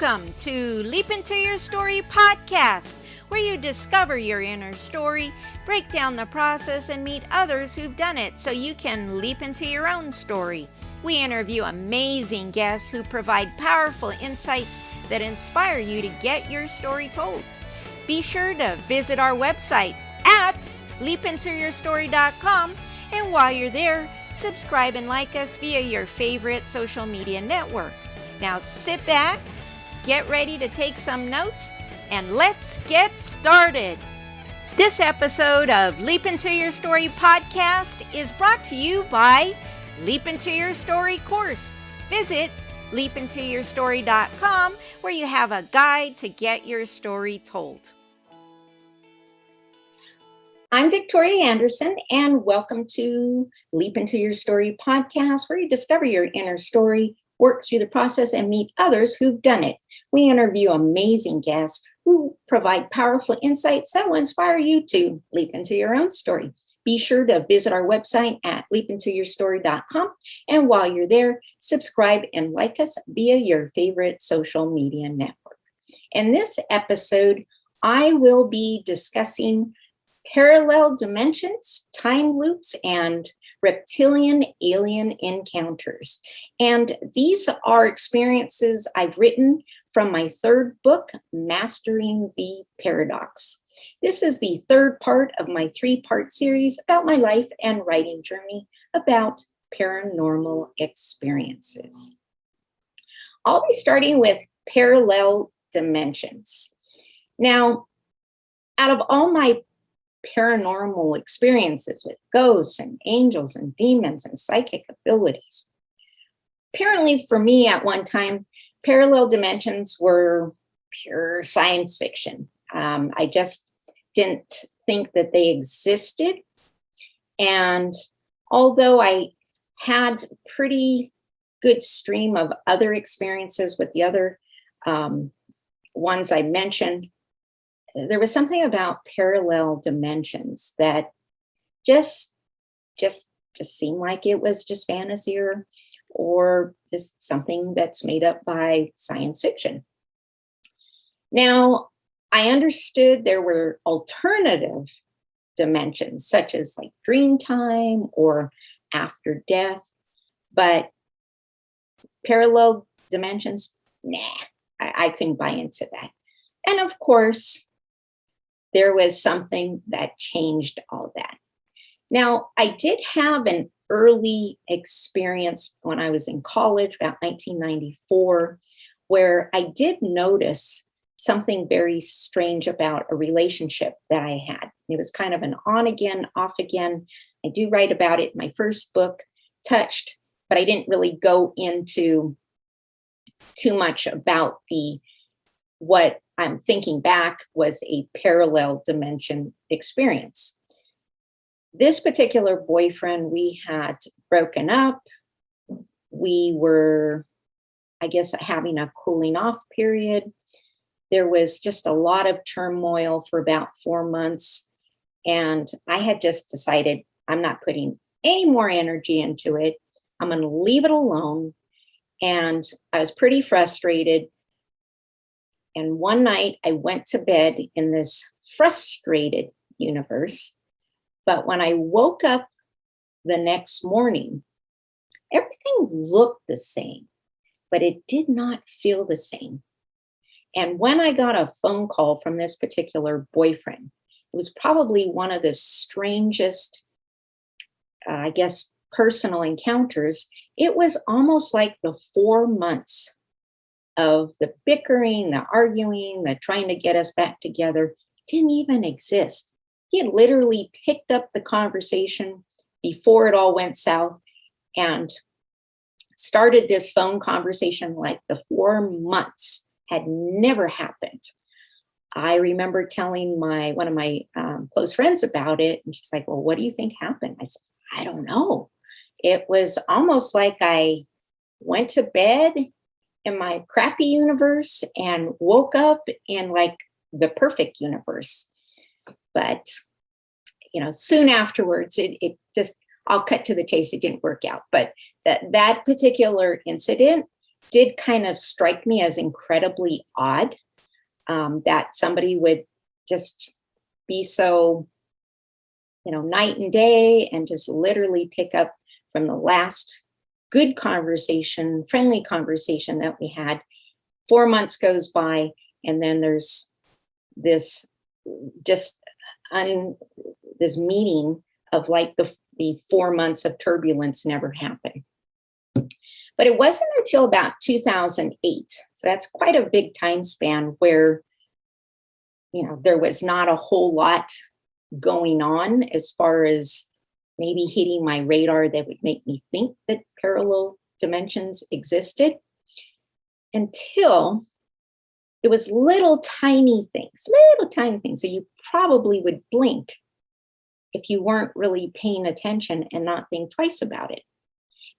Welcome to Leap Into Your Story podcast, where you discover your inner story, break down the process, and meet others who've done it so you can leap into your own story. We interview amazing guests who provide powerful insights that inspire you to get your story told. Be sure to visit our website at leapintoyourstory.com, and while you're there, subscribe and like us via your favorite social media network. Now sit back, get ready to take some notes, and let's get started. This episode of Leap Into Your Story podcast is brought to you by Leap Into Your Story course. Visit leapintoyourstory.com, where you have a guide to get your story told. I'm Victoria Andersen, and welcome to Leap Into Your Story podcast, where you discover your inner story, work through the process, and meet others who've done it. We interview amazing guests who provide powerful insights that will inspire you to leap into your own story. Be sure to visit our website at leapintoyourstory.com, and while you're there, subscribe and like us via your favorite social media network. In this episode, I will be discussing parallel dimensions, time loops, and reptilian alien encounters. And these are experiences I've written from my third book, Mastering the Paradox. This is the third part of my three-part series about my life and writing journey about paranormal experiences. I'll be starting with parallel dimensions. Now, out of all my paranormal experiences with ghosts and angels and demons and psychic abilities, apparently for me at one time, parallel dimensions were pure science fiction. I just didn't think that they existed. And although I had pretty good stream of other experiences with the other ones I mentioned, there was something about parallel dimensions that just seemed like it was just fantasy or just something that's made up by science fiction. Now, I understood there were alternative dimensions, such as like dream time or after death, but parallel dimensions, I couldn't buy into that. And of course, there was something that changed all that. Now, I did have an early experience when I was in college, about 1994, where I did notice something very strange about a relationship that I had. It was kind of an on again, off again. I do write about it in my first book, Touched, but I didn't really go into too much about what I'm thinking back was a parallel dimension experience. This particular boyfriend, we had broken up. We were, I guess, having a cooling off period. There was just a lot of turmoil for about 4 months. And I had just decided I'm not putting any more energy into it. I'm going to leave it alone. And I was pretty frustrated. And one night I went to bed in this frustrated universe. But when I woke up the next morning, everything looked the same, but it did not feel the same. And when I got a phone call from this particular boyfriend, it was probably one of the strangest, personal encounters. It was almost like the 4 months of the bickering, the arguing, the trying to get us back together didn't even exist. He had literally picked up the conversation before it all went south and started this phone conversation like the 4 months had never happened. I remember telling one of my close friends about it, and she's like, well, what do you think happened? I said, I don't know. It was almost like I went to bed in my crappy universe and woke up in like the perfect universe. But, soon afterwards, it just, I'll cut to the chase. It didn't work out. But that particular incident did kind of strike me as incredibly odd, that somebody would just be so, night and day, and just literally pick up from the last good conversation, friendly conversation that we had. 4 months goes by, and then there's this just this meeting of like the 4 months of turbulence never happened. But it wasn't until about 2008, so that's quite a big time span where there was not a whole lot going on as far as maybe hitting my radar that would make me think that parallel dimensions existed, until it was little tiny things that you probably would blink if you weren't really paying attention and not think twice about it.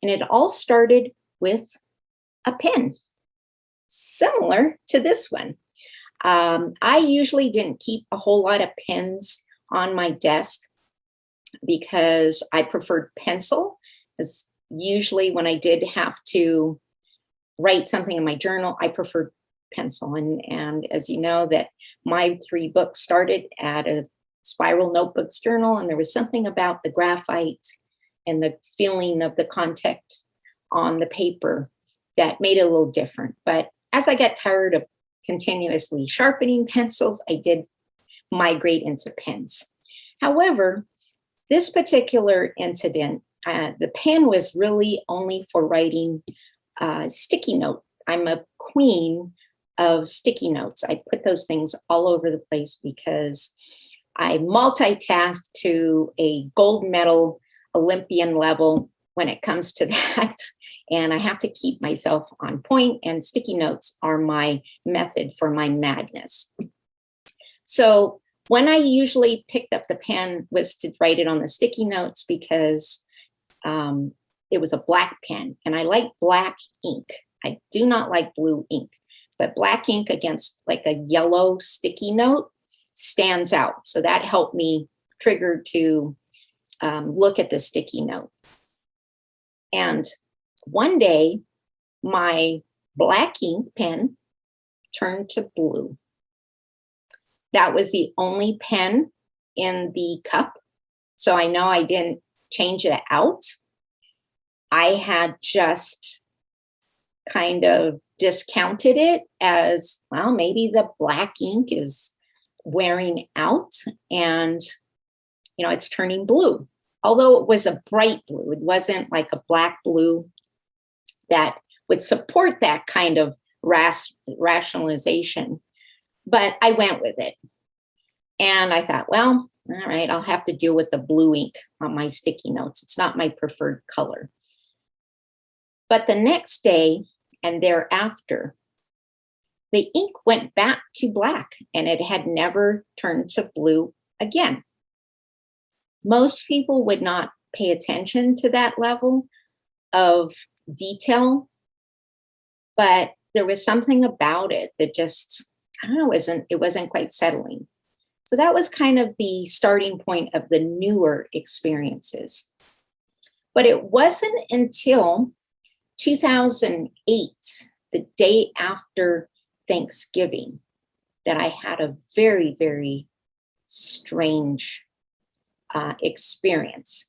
And it all started with a pen, similar to this one. I usually didn't keep a whole lot of pens on my desk because I preferred pencil. Because usually when I did have to write something in my journal, I preferred pencil. And as you know, that my 3 books started at a spiral notebooks journal, and there was something about the graphite and the feeling of the contact on the paper that made it a little different. But as I got tired of continuously sharpening pencils, I did migrate into pens. However, this particular incident, the pen was really only for writing sticky note. I'm a queen of sticky notes. I put those things all over the place because I multitask to a gold medal Olympian level when it comes to that. And I have to keep myself on point, and sticky notes are my method for my madness. So when I usually picked up the pen was to write it on the sticky notes because it was a black pen, and I like black ink. I do not like blue ink, but black ink against like a yellow sticky note stands out. So that helped me trigger to look at the sticky note. And one day, my black ink pen turned to blue. That was the only pen in the cup. So I know I didn't change it out. I had just kind of discounted it as, well, maybe the black ink is wearing out and, it's turning blue. Although it was a bright blue, it wasn't like a black blue that would support that kind of rationalization. But I went with it. And I thought, well, all right, I'll have to deal with the blue ink on my sticky notes. It's not my preferred color. But the next day and thereafter, the ink went back to black, and it had never turned to blue again. Most people would not pay attention to that level of detail, but there was something about it that just, I don't know, it wasn't quite settling. So that was kind of the starting point of the newer experiences. But it wasn't until 2008, the day after Thanksgiving, that I had a very, very strange experience.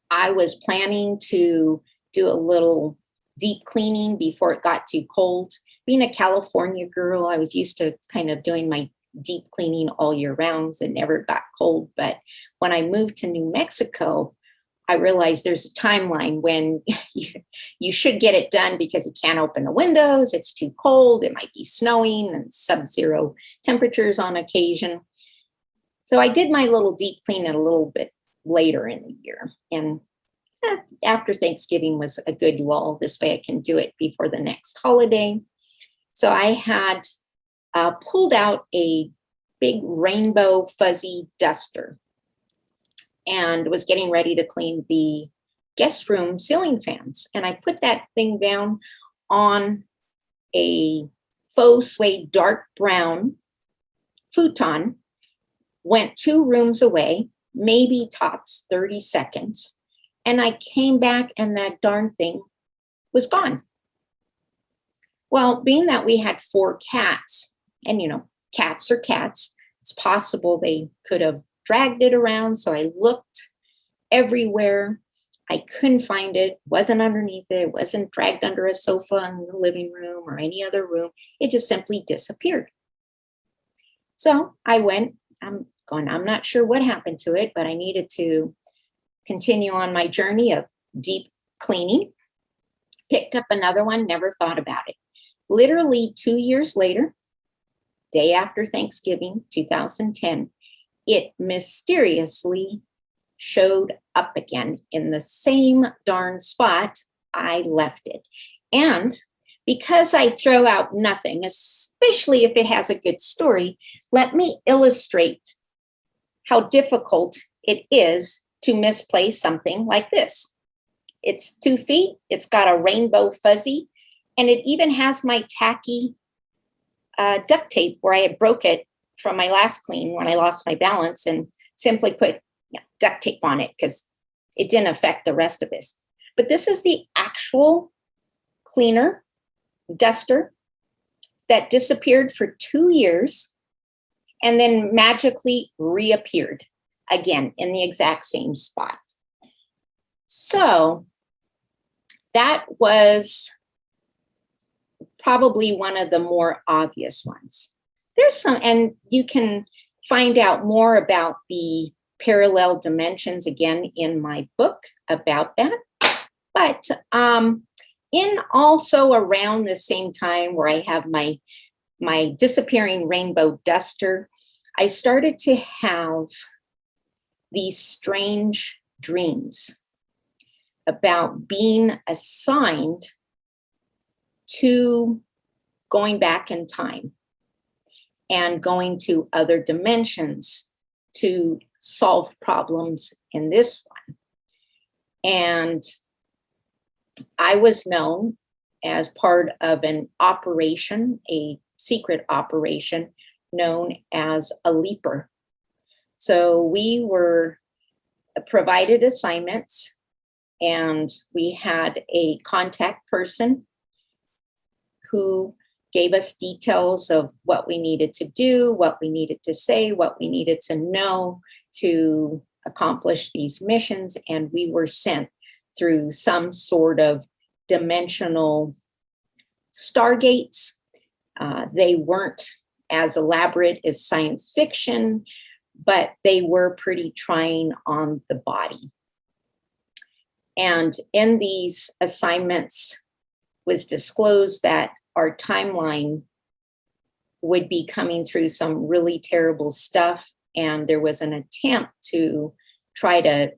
I was planning to do a little deep cleaning before it got too cold. Being a California girl, I was used to kind of doing my deep cleaning all year round. It never got cold. But when I moved to New Mexico, I realized there's a timeline when you should get it done because you can't open the windows. It's too cold. It might be snowing and sub-zero temperatures on occasion. So I did my little deep clean a little bit later in the year. And after Thanksgiving was a good lull. This way I can do it before the next holiday. So I had pulled out a big rainbow fuzzy duster and was getting ready to clean the guest room ceiling fans. And I put that thing down on a faux suede dark brown futon, went 2 rooms away, maybe tops 30 seconds. And I came back and that darn thing was gone. Well, being that we had 4 cats, and cats are cats, it's possible they could have dragged it around. So I looked everywhere. I couldn't find it, wasn't underneath it, wasn't dragged under a sofa in the living room or any other room. It just simply disappeared. So I went, I'm not sure what happened to it, but I needed to continue on my journey of deep cleaning. Picked up another one, never thought about it. Literally 2 years later, day after Thanksgiving, 2010, it mysteriously showed up again in the same darn spot I left it. And because I throw out nothing, especially if it has a good story, let me illustrate how difficult it is to misplace something like this. It's 2 feet, it's got a rainbow fuzzy, and it even has my tacky duct tape where I had broke it from my last clean when I lost my balance and simply put duct tape on it because it didn't affect the rest of this. But this is the actual cleaner, duster, that disappeared for 2 years and then magically reappeared again in the exact same spot. So that was probably one of the more obvious ones. There's some, and you can find out more about the parallel dimensions again in my book about that. But in also around the same time where I have my disappearing rainbow duster, I started to have these strange dreams about being assigned to going back in time and going to other dimensions to solve problems in this one. And I was known as part of an operation, a secret operation known as a leaper. So we were provided assignments and we had a contact person who gave us details of what we needed to do, what we needed to say, what we needed to know to accomplish these missions. And we were sent through some sort of dimensional stargates. They weren't as elaborate as science fiction, but they were pretty trying on the body. And in these assignments was disclosed that our timeline would be coming through some really terrible stuff. And there was an attempt to try to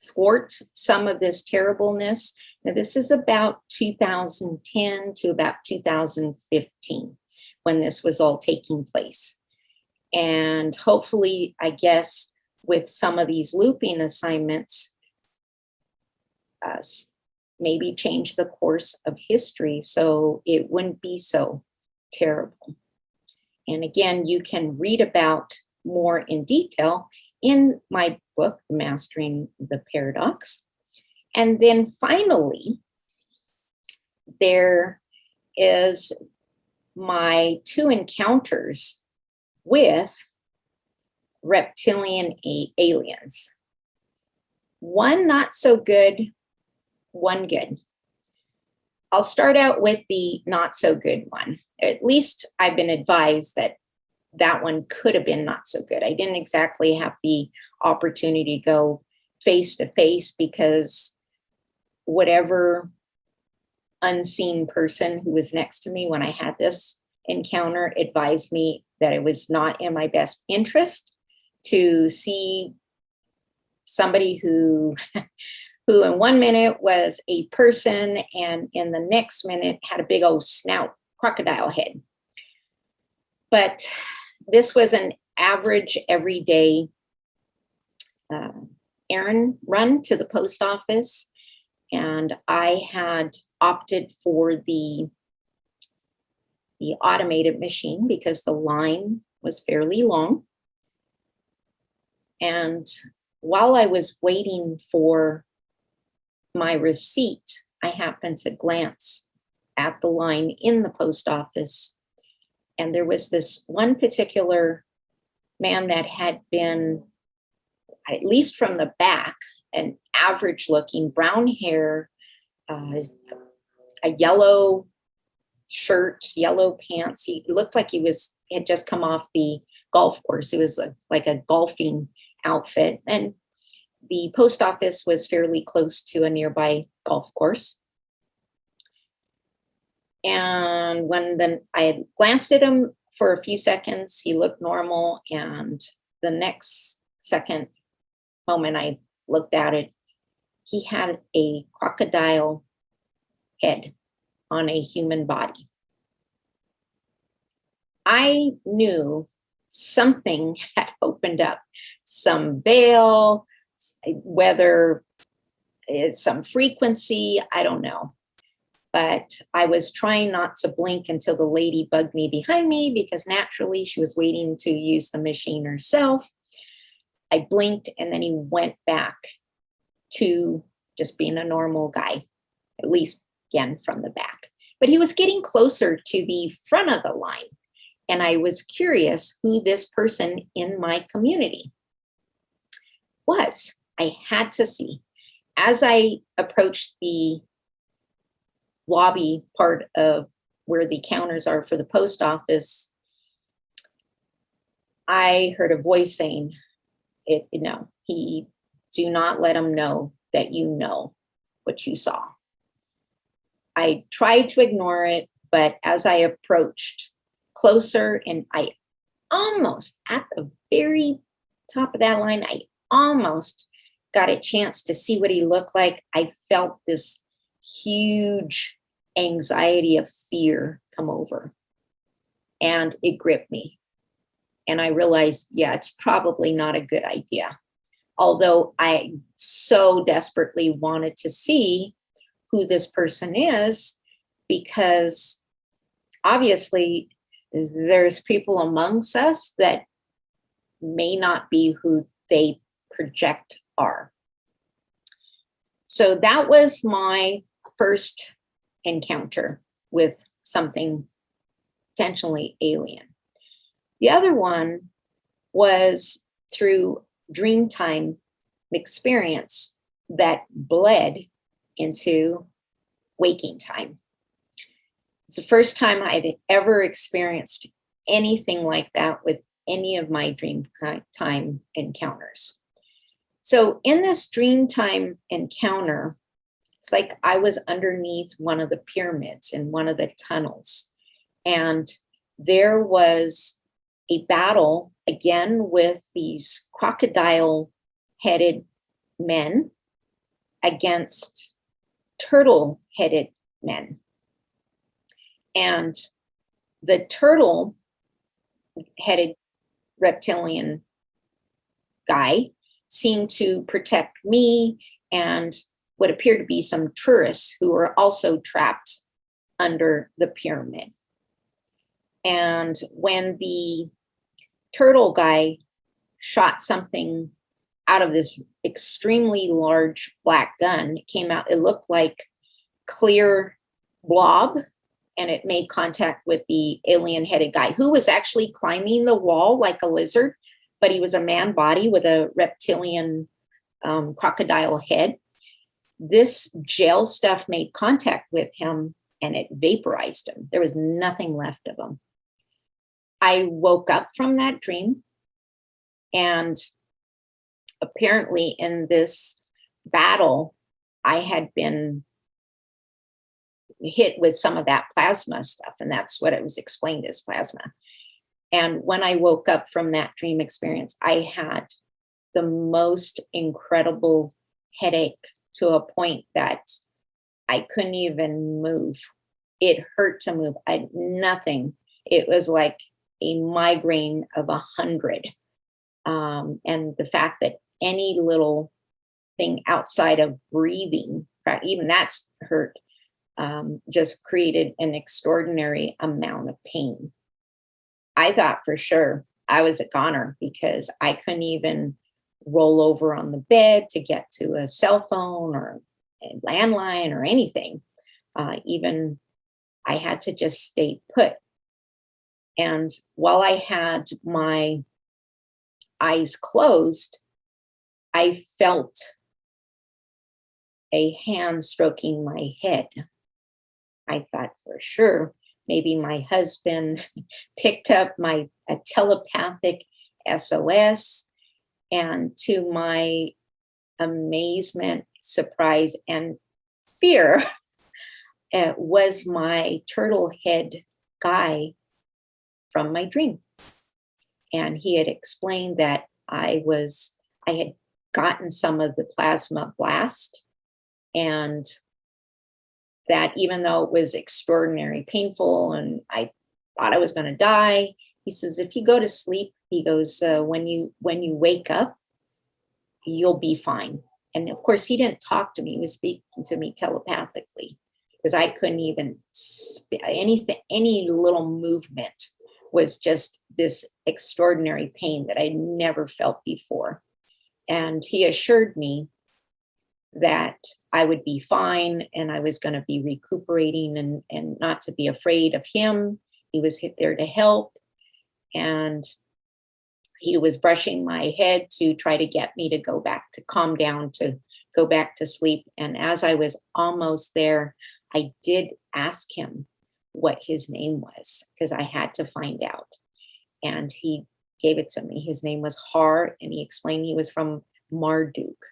thwart some of this terribleness. Now, this is about 2010 to about 2015 when this was all taking place. And hopefully, I guess, with some of these looping assignments, maybe change the course of history so it wouldn't be so terrible. And again, you can read about more in detail in my book, Mastering the Paradox. And then finally, there is my 2 encounters with reptilian aliens. One not so good, one good. I'll start out with the not so good one. At least I've been advised that that one could have been not so good. I didn't exactly have the opportunity to go face to face because whatever unseen person who was next to me when I had this encounter advised me that it was not in my best interest to see somebody who in 1 minute was a person and in the next minute had a big old snout, crocodile head. But this was an average everyday errand run to the post office. And I had opted for the automated machine because the line was fairly long. And while I was waiting for my receipt, I happened to glance at the line in the post office. And there was this one particular man that had been, at least from the back, an average looking, brown hair, a yellow shirt, yellow pants. He looked like had just come off the golf course. It was like a golfing outfit. And the post office was fairly close to a nearby golf course. And when I had glanced at him for a few seconds, he looked normal. And the next moment I looked at it, he had a crocodile head on a human body. I knew something had opened up, some veil, whether it's some frequency, I don't know. But I was trying not to blink until the lady bugged me behind me, because naturally she was waiting to use the machine herself. I blinked, and then he went back to just being a normal guy, at least again from the back. But he was getting closer to the front of the line. And I was curious who this person in my community was. I had to see. As I approached the lobby part of where the counters are for the post office, I heard a voice saying, do not let him know that you know what you saw. I tried to ignore it, but as I approached closer, and I almost, at the very top of that line, I almost got a chance to see what he looked like. I felt this huge anxiety of fear come over, and it gripped me. And I realized, it's probably not a good idea. Although I so desperately wanted to see who this person is, because obviously there's people amongst us that may not be who they project are. So that was my first encounter with something potentially alien. The other one was through dreamtime experience that bled into waking time. It's the first time I'd ever experienced anything like that with any of my dreamtime encounters. So in this dreamtime encounter, it's like I was underneath one of the pyramids in one of the tunnels. And there was a battle again with these crocodile-headed men against turtle-headed men. And the turtle-headed reptilian guy seemed to protect me and what appeared to be some tourists who were also trapped under the pyramid. And when the turtle guy shot something out of this extremely large black gun, it came out, it looked like clear blob, and it made contact with the alien-headed guy, who was actually climbing the wall like a lizard, but he was a man body with a reptilian crocodile head. This gel stuff made contact with him, and it vaporized him. There was nothing left of him. I woke up from that dream, and apparently in this battle, I had been hit with some of that plasma stuff, and that's what it was explained as plasma. And when I woke up from that dream experience, I had the most incredible headache to a point that I couldn't even move. It hurt to move. Nothing. It was like a migraine of 100. And the fact that any little thing outside of breathing, even that's hurt, just created an extraordinary amount of pain. I thought for sure I was a goner because I couldn't even roll over on the bed to get to a cell phone or a landline or anything. Even I had to just stay put. And while I had my eyes closed, I felt a hand stroking my head. I thought for sure maybe my husband picked up a telepathic SOS. And to my amazement, surprise, and fear, it was my turtle head guy from my dream. And he had explained that I had gotten some of the plasma blast, and that even though it was extraordinarily painful and I thought I was going to die, he says, if you go to sleep, he goes, when you wake up, you'll be fine. And of course, he didn't talk to me. He was speaking to me telepathically, because I couldn't even any little movement was just this extraordinary pain that I never felt before. And he assured me that I would be fine and I was going to be recuperating and not to be afraid of him. He was there to help. And he was brushing my head to try to get me to go back, to calm down, to go back to sleep. And as I was almost there, I did ask him what his name was, because I had to find out. And he gave it to me. His name was Har, and he explained he was from Marduk.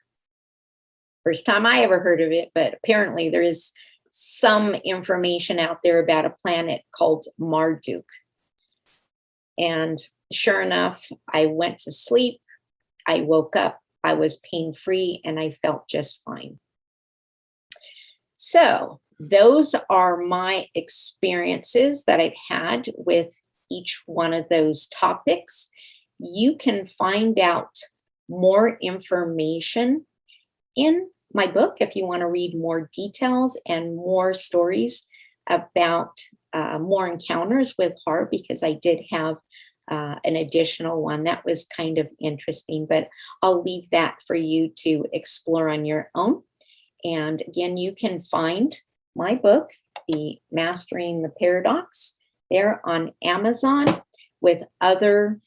First time I ever heard of it, but apparently there is some information out there about a planet called Marduk. And sure enough, I went to sleep. I woke up. I was pain-free, and I felt just fine. So those are my experiences that I've had with each one of those topics. You can find out more information in my book if you want to read more details and more stories about more encounters with Har, because I did have an additional one that was kind of interesting, but I'll leave that for you to explore on your own. And again, you can find my book, The Mastering the Paradox, there on Amazon, with other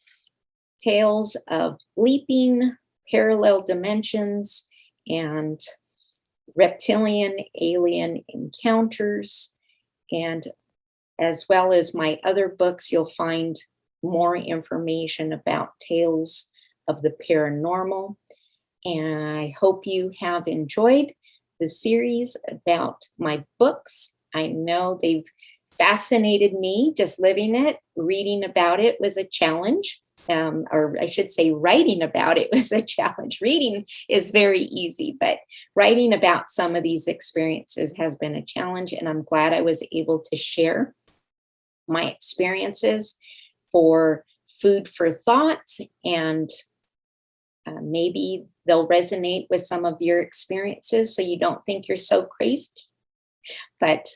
tales of leaping, parallel dimensions, and reptilian alien encounters. And as well as my other books, you'll find more information about tales of the paranormal. And I hope you have enjoyed the series about my books. I know they've fascinated me. Just living it, reading about it was a challenge. Or I should say writing about it was a challenge. Reading is very easy, but writing about some of these experiences has been a challenge. And I'm glad I was able to share my experiences for food for thought, and maybe they'll resonate with some of your experiences so you don't think you're so crazy. But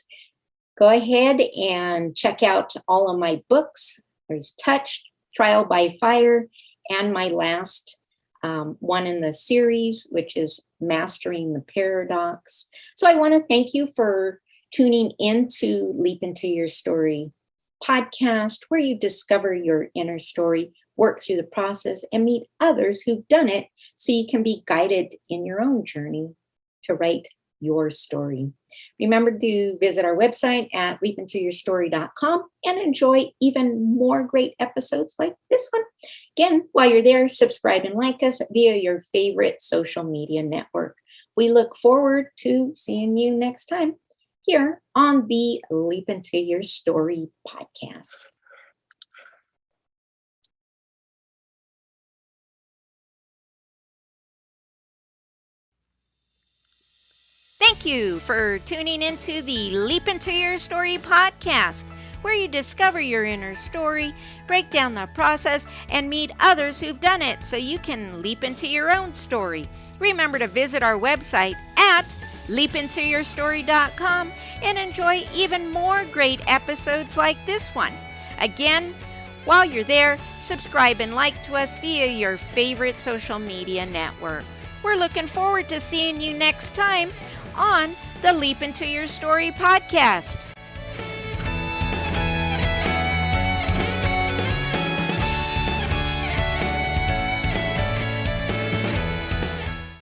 go ahead and check out all of my books. There's Touched, Trial by Fire, and my last one in the series, which is Mastering the Paradox. So I want to thank you for tuning into Leap Into Your Story podcast, where you discover your inner story, work through the process, and meet others who've done it so you can be guided in your own journey to write your story. Remember to visit our website at leapintoyourstory.com and enjoy even more great episodes like this one. Again, while you're there, subscribe and like us via your favorite social media network. We look forward to seeing you next time here on the Leap Into Your Story podcast. Thank you for tuning into the Leap Into Your Story podcast, where you discover your inner story, break down the process, and meet others who've done it so you can leap into your own story. Remember to visit our website at leapintoyourstory.com and enjoy even more great episodes like this one. Again, while you're there, subscribe and like to us via your favorite social media network. We're looking forward to seeing you next time on the Leap Into Your Story podcast.